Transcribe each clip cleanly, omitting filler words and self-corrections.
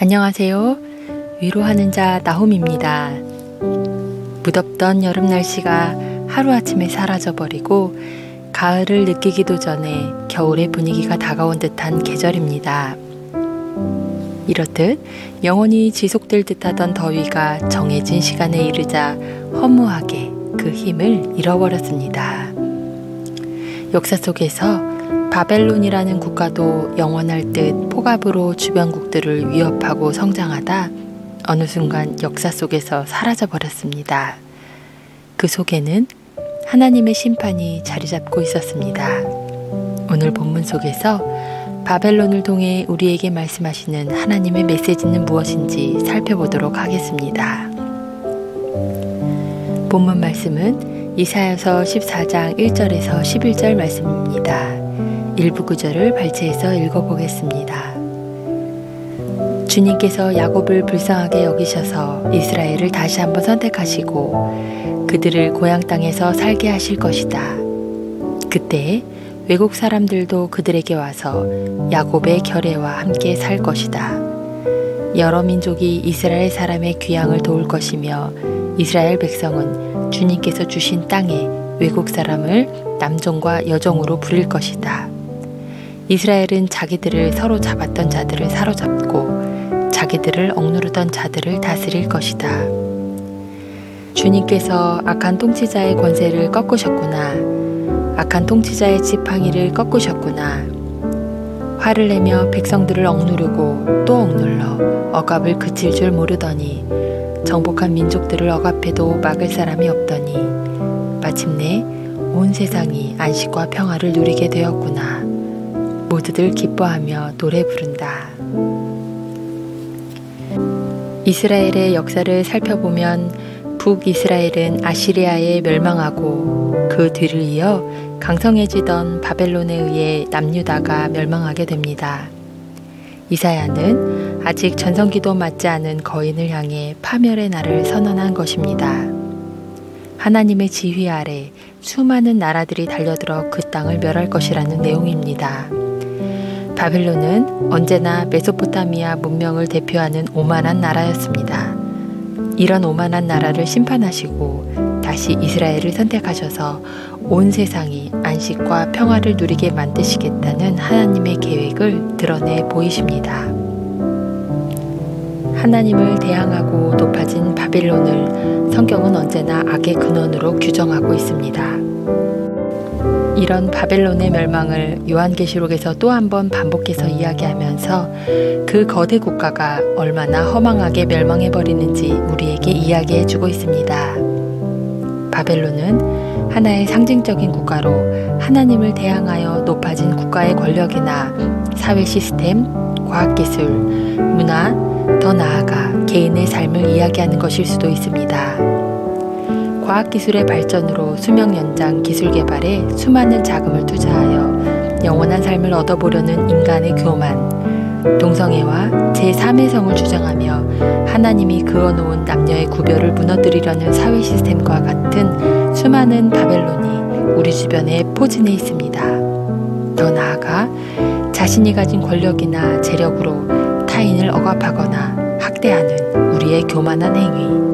안녕하세요. 위로하는 자 나홈입니다. 무덥던 여름 날씨가 하루아침에 사라져버리고 가을을 느끼기도 전에 겨울의 분위기가 다가온 듯한 계절입니다. 이렇듯 영원히 지속될 듯하던 더위가 정해진 시간에 이르자 허무하게 그 힘을 잃어버렸습니다. 역사 속에서 바벨론이라는 국가도 영원할 듯 포갑으로 주변국들을 위협하고 성장하다 어느 순간 역사 속에서 사라져버렸습니다. 그 속에는 하나님의 심판이 자리 잡고 있었습니다. 오늘 본문 속에서 바벨론을 통해 우리에게 말씀하시는 하나님의 메시지는 무엇인지 살펴보도록 하겠습니다. 본문 말씀은 이사야서 14장 1절에서 11절 말씀입니다. 일부 구절을 발췌해서 읽어보겠습니다. 주님께서 야곱을 불쌍하게 여기셔서 이스라엘을 다시 한번 선택하시고 그들을 고향 땅에서 살게 하실 것이다. 그때 외국 사람들도 그들에게 와서 야곱의 결례와 함께 살 것이다. 여러 민족이 이스라엘 사람의 귀향을 도울 것이며 이스라엘 백성은 주님께서 주신 땅에 외국 사람을 남종과 여종으로 부릴 것이다. 이스라엘은 자기들을 서로 잡았던 자들을 사로잡고 자기들을 억누르던 자들을 다스릴 것이다. 주님께서 악한 통치자의 권세를 꺾으셨구나. 악한 통치자의 지팡이를 꺾으셨구나. 화를 내며 백성들을 억누르고 또 억눌러 억압을 그칠 줄 모르더니 정복한 민족들을 억압해도 막을 사람이 없더니 마침내 온 세상이 안식과 평화를 누리게 되었구나. 모두들 기뻐하며 노래 부른다. 이스라엘의 역사를 살펴보면 북이스라엘은 아시리아에 멸망하고 그 뒤를 이어 강성해지던 바벨론에 의해 남유다가 멸망하게 됩니다. 이사야는 아직 전성기도 맞지 않은 거인을 향해 파멸의 날을 선언한 것입니다. 하나님의 지휘 아래 수많은 나라들이 달려들어 그 땅을 멸할 것이라는 내용입니다. 바벨론은 언제나 메소포타미아 문명을 대표하는 오만한 나라였습니다. 이런 오만한 나라를 심판하시고 다시 이스라엘을 선택하셔서 온 세상이 안식과 평화를 누리게 만드시겠다는 하나님의 계획을 드러내 보이십니다. 하나님을 대항하고 높아진 바벨론을 성경은 언제나 악의 근원으로 규정하고 있습니다. 이런 바벨론의 멸망을 요한계시록에서 또 한 번 반복해서 이야기하면서 그 거대 국가가 얼마나 허망하게 멸망해버리는지 우리에게 이야기해주고 있습니다. 바벨론은 하나의 상징적인 국가로 하나님을 대항하여 높아진 국가의 권력이나 사회 시스템, 과학기술, 문화, 더 나아가 개인의 삶을 이야기하는 것일 수도 있습니다. 과학기술의 발전으로 수명 연장 기술 개발에 수많은 자금을 투자하여 영원한 삶을 얻어보려는 인간의 교만, 동성애와 제3의 성을 주장하며 하나님이 그어놓은 남녀의 구별을 무너뜨리려는 사회 시스템과 같은 수많은 바벨론이 우리 주변에 포진해 있습니다. 더 나아가 자신이 가진 권력이나 재력으로 타인을 억압하거나 학대하는 우리의 교만한 행위,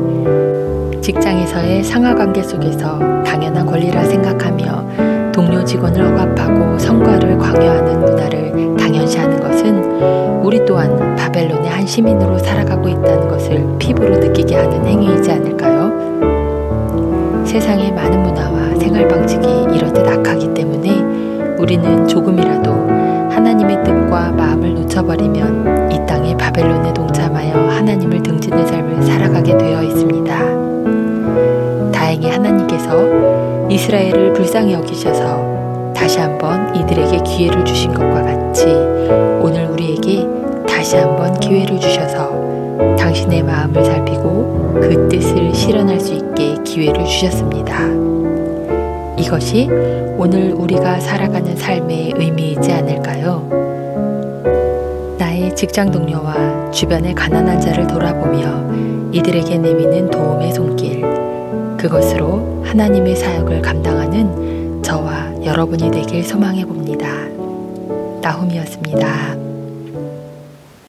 직장에서의 상하관계 속에서 당연한 권리라 생각하며 동료 직원을 억압하고 성과를 강요하는 문화를 당연시하는 것은 우리 또한 바벨론의 한 시민으로 살아가고 있다는 것을 피부로 느끼게 하는 행위이지 않을까요? 세상의 많은 문화와 생활 방식이 이렇듯 악하기 때문에 우리는 조금이라도 하나님의 뜻과 마음을 놓쳐버리면 이 땅의 바벨론에 동참하여 하나님을 등지는 삶을 살아가게 되어 있습니다. 다행히 하나님께서 이스라엘을 불쌍히 여기셔서 다시 한번 이들에게 기회를 주신 것과 같이 오늘 우리에게 다시 한번 기회를 주셔서 당신의 마음을 살피고 그 뜻을 실현할 수 있게 기회를 주셨습니다. 이것이 오늘 우리가 살아가는 삶의 의미이지 않을까요? 나의 직장 동료와 주변의 가난한 자를 돌아보며 이들에게 내미는 도움의 손길, 그것으로 하나님의 사역을 감당하는 저와 여러분이 되길 소망해 봅니다. 나홈이었습니다.